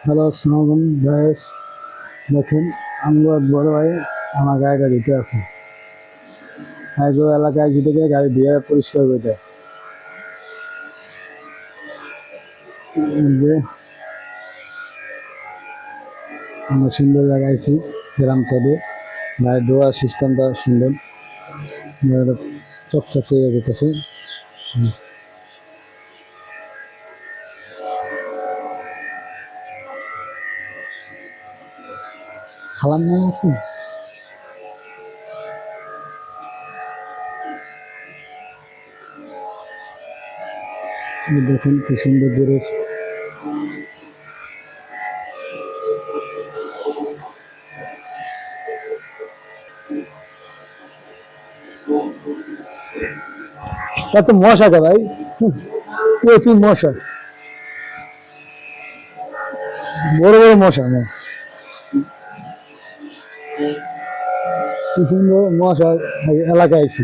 Hello, আসসালামু আলাইকুম guys. দেখেন, আমরা বড় ভাই আমার গাড়িটা দিতে আছে। আগে এলাকায় যেতে গিয়ে গাড়ি দিয়ে পরিষ্কার করে দেয়। এই যে আমরা সুন্দর জায়গায় আছি, গ্রাম সাইডে। গাড়ি ধোয়ার সিস্টেমটা সুন্দর, চকচক হয়ে যেতেছে। খালাম নিয়ে আছে। দেখুন কি সুন্দর গ্যারেজ। এত মশা কে ভাই, প্রচুর মশা, বড় বড় মশা না, কি সুন্দর মশা এলাকায় আছি।